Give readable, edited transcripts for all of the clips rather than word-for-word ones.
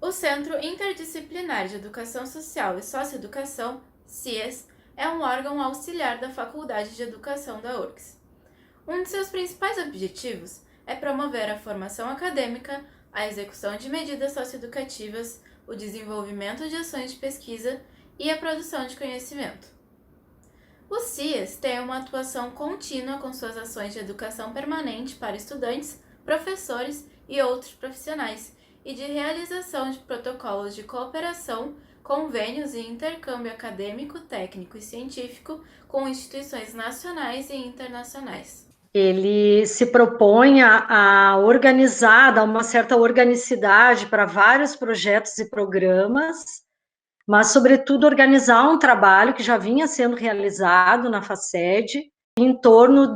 O Centro Interdisciplinar de Educação Social e Socioeducação, CIES, é um órgão auxiliar da Faculdade de Educação da URGS. Um de seus principais objetivos é promover a formação acadêmica, a execução de medidas socioeducativas, o desenvolvimento de ações de pesquisa e a produção de conhecimento. O CIES tem uma atuação contínua com suas ações de educação permanente para estudantes, professores e outros profissionais, e de realização de protocolos de cooperação, convênios e intercâmbio acadêmico, técnico e científico com instituições nacionais e internacionais. Ele se propõe a organizar, dar uma certa organicidade para vários projetos e programas, mas, sobretudo, organizar um trabalho que já vinha sendo realizado na FACED em torno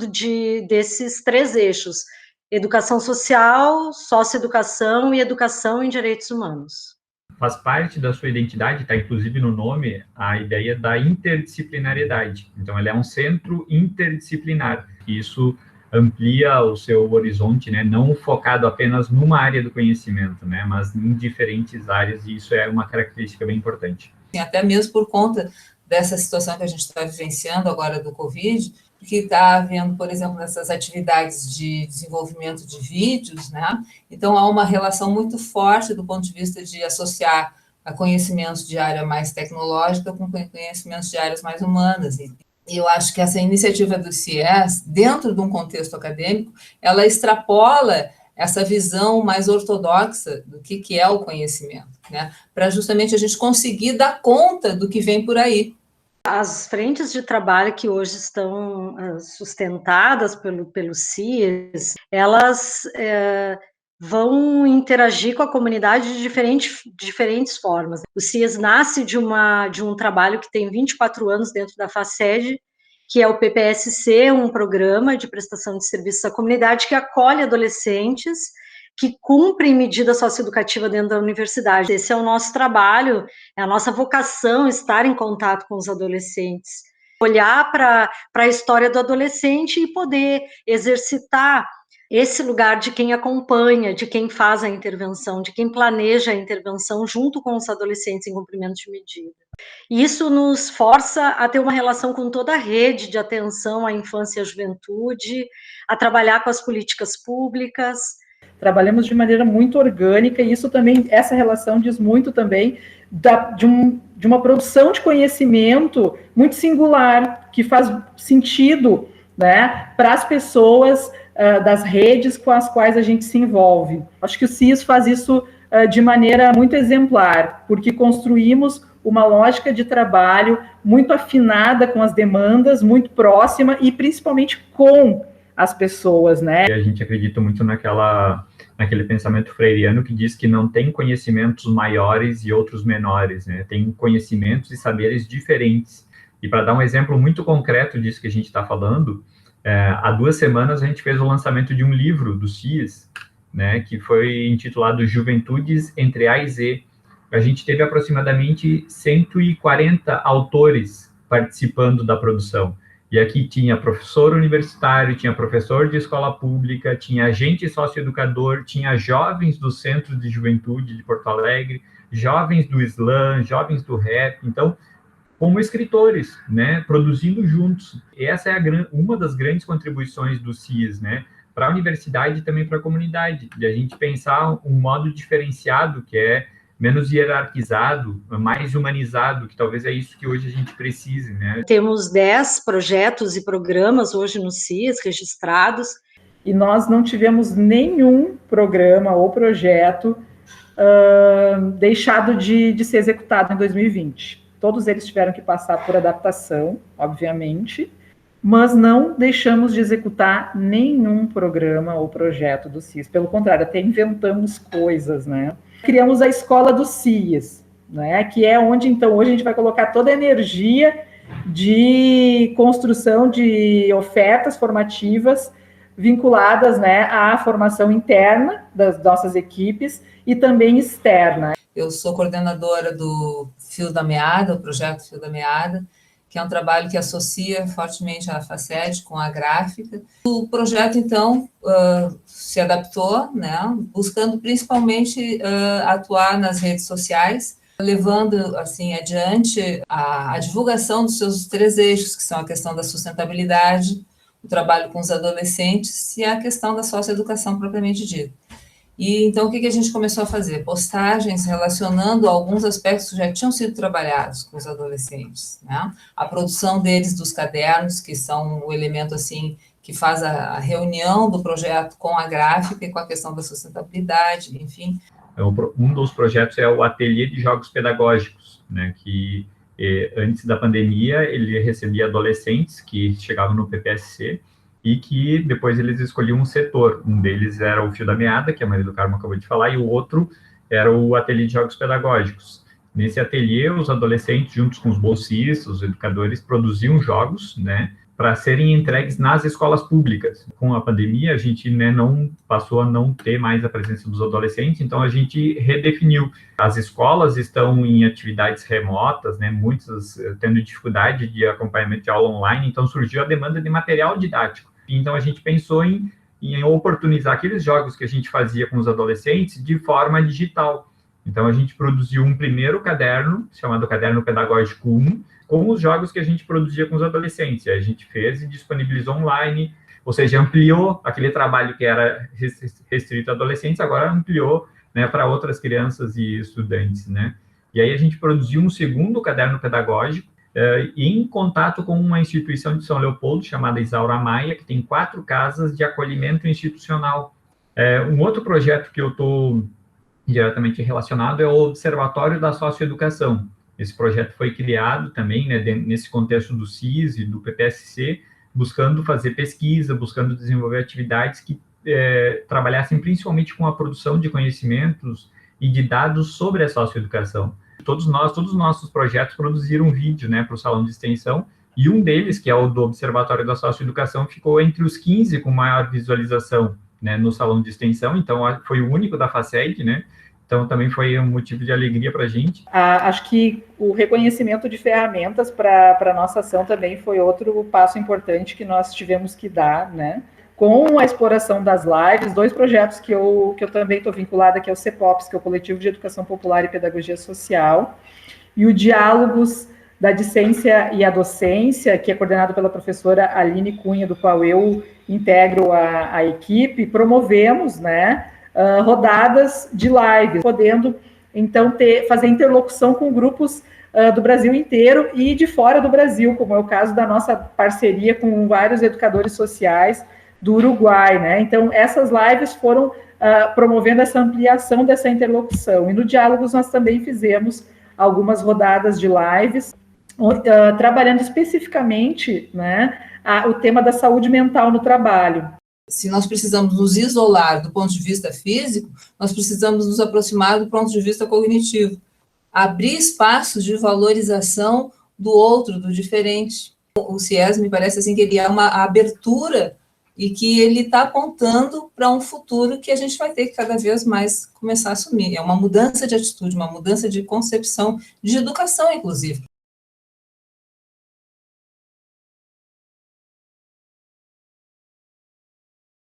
desses três eixos: educação social, socioeducação e educação em direitos humanos. Faz parte da sua identidade, está inclusive no nome, a ideia da interdisciplinariedade. Então, ele é um centro interdisciplinar. Isso amplia o seu horizonte, né? Não focado apenas numa área do conhecimento, né? Mas em diferentes áreas, e isso é uma característica bem importante. Até mesmo por conta dessa situação que a gente está vivenciando agora do Covid, que está havendo, por exemplo, nessas atividades de desenvolvimento de vídeos, né? Então, há uma relação muito forte do ponto de vista de associar a conhecimentos de área mais tecnológica com conhecimentos de áreas mais humanas. E eu acho que essa iniciativa do CIES, dentro de um contexto acadêmico, ela extrapola essa visão mais ortodoxa do que é o conhecimento, né? Para justamente a gente conseguir dar conta do que vem por aí. As frentes de trabalho que hoje estão sustentadas pelo CIES, elas vão interagir com a comunidade de diferentes formas. O CIES nasce de um trabalho que tem 24 anos dentro da FACED, que é o PPSC, um programa de prestação de serviços à comunidade que acolhe adolescentes que cumprem medida socioeducativa dentro da universidade. Esse é o nosso trabalho, é a nossa vocação, estar em contato com os adolescentes, olhar para a história do adolescente e poder exercitar esse lugar de quem acompanha, de quem faz a intervenção, de quem planeja a intervenção junto com os adolescentes em cumprimento de medida. Isso nos força a ter uma relação com toda a rede de atenção à infância e à juventude, a trabalhar com as políticas públicas. Trabalhamos de maneira muito orgânica, e isso também, essa relação diz muito também de uma produção de conhecimento muito singular, que faz sentido, né, para as pessoas das redes com as quais a gente se envolve. Acho que o CIES faz isso de maneira muito exemplar, porque construímos uma lógica de trabalho muito afinada com as demandas, muito próxima e principalmente com as pessoas, né? A gente acredita muito naquele pensamento freiriano que diz que não tem conhecimentos maiores e outros menores, né? Tem conhecimentos e saberes diferentes. E para dar um exemplo muito concreto disso que a gente está falando, há 2 semanas a gente fez o lançamento de um livro do CIES, né, que foi intitulado Juventudes entre A e Z. A gente teve aproximadamente 140 autores participando da produção. E aqui tinha professor universitário, tinha professor de escola pública, tinha agente socioeducador, tinha jovens do Centro de Juventude de Porto Alegre, jovens do Slam, jovens do rap. Então, como escritores, né, produzindo juntos. E essa é uma das grandes contribuições do CIES, né, para a universidade e também para a comunidade, de a gente pensar um modo diferenciado, que é menos hierarquizado, mais humanizado, que talvez é isso que hoje a gente precise, né? Temos 10 projetos e programas hoje no CIES registrados. E nós não tivemos nenhum programa ou projeto deixado de ser executado em 2020. Todos eles tiveram que passar por adaptação, obviamente, mas não deixamos de executar nenhum programa ou projeto do CIES. Pelo contrário, até inventamos coisas, né? Criamos a escola do CIES, né? Que é onde, então, hoje a gente vai colocar toda a energia de construção de ofertas formativas vinculadas, né, à formação interna das nossas equipes e também externa. Eu sou coordenadora do Fio da Meada, o projeto Fio da Meada, que é um trabalho que associa fortemente a FACED com a gráfica. O projeto, então, se adaptou, né, buscando principalmente atuar nas redes sociais, levando assim adiante a divulgação dos seus 3 eixos, que são a questão da sustentabilidade, o trabalho com os adolescentes e a questão da socioeducação propriamente dita. E então o que a gente começou a fazer? Postagens relacionando alguns aspectos que já tinham sido trabalhados com os adolescentes, né? A produção deles dos cadernos, que são o elemento assim que faz a reunião do projeto com a gráfica e com a questão da sustentabilidade, enfim. Um dos projetos é o Ateliê de Jogos Pedagógicos, né, que antes da pandemia ele recebia adolescentes que chegavam no PPSC e que depois eles escolhiam um setor. Um deles era o Fio da Meada, que a Maria do Carmo acabou de falar, e o outro era o Ateliê de Jogos Pedagógicos. Nesse ateliê, os adolescentes, juntos com os bolsistas, os educadores, produziam jogos, né, para serem entregues nas escolas públicas. Com a pandemia, a gente, né, não passou a não ter mais a presença dos adolescentes, então a gente redefiniu. As escolas estão em atividades remotas, né, muitas tendo dificuldade de acompanhamento de aula online, então surgiu a demanda de material didático. Então a gente pensou em oportunizar aqueles jogos que a gente fazia com os adolescentes de forma digital. Então a gente produziu um primeiro caderno, chamado Caderno Pedagógico 1, com os jogos que a gente produzia com os adolescentes. A gente fez e disponibilizou online, ou seja, ampliou aquele trabalho que era restrito a adolescentes, agora ampliou, né, para outras crianças e estudantes, né? E aí a gente produziu um segundo caderno pedagógico, em contato com uma instituição de São Leopoldo, chamada Isaura Maia, que tem 4 casas de acolhimento institucional. Um outro projeto que eu estou diretamente relacionado é o Observatório da Socioeducação. Esse projeto foi criado também, né, nesse contexto do CIS e do PPSC, buscando fazer pesquisa, buscando desenvolver atividades que trabalhassem principalmente com a produção de conhecimentos e de dados sobre a socioeducação. Todos os nossos projetos produziram um vídeo, né, para o Salão de Extensão, e um deles, que é o do Observatório da Socioeducação, ficou entre os 15 com maior visualização, né, no Salão de Extensão, então foi o único da FACED, né, então também foi um motivo de alegria para a gente. Acho que o reconhecimento de ferramentas para a nossa ação também foi outro passo importante que nós tivemos que dar, né, com a exploração das lives, 2 projetos que eu também estou vinculada, que é o CEPOPS, que é o Coletivo de Educação Popular e Pedagogia Social, e o Diálogos da Discência e a Docência, que é coordenado pela professora Aline Cunha, do qual eu integro a equipe. Promovemos, né, rodadas de lives, podendo, então, fazer interlocução com grupos do Brasil inteiro e de fora do Brasil, como é o caso da nossa parceria com vários educadores sociais do Uruguai, né? Então, essas lives foram promovendo essa ampliação dessa interlocução. E no Diálogos nós também fizemos algumas rodadas de lives, trabalhando especificamente, né, o tema da saúde mental no trabalho. Se nós precisamos nos isolar do ponto de vista físico, nós precisamos nos aproximar do ponto de vista cognitivo. Abrir espaços de valorização do outro, do diferente. O CIES, me parece assim, que ele é uma abertura e que ele está apontando para um futuro que a gente vai ter que cada vez mais começar a assumir. É uma mudança de atitude, uma mudança de concepção de educação, inclusive.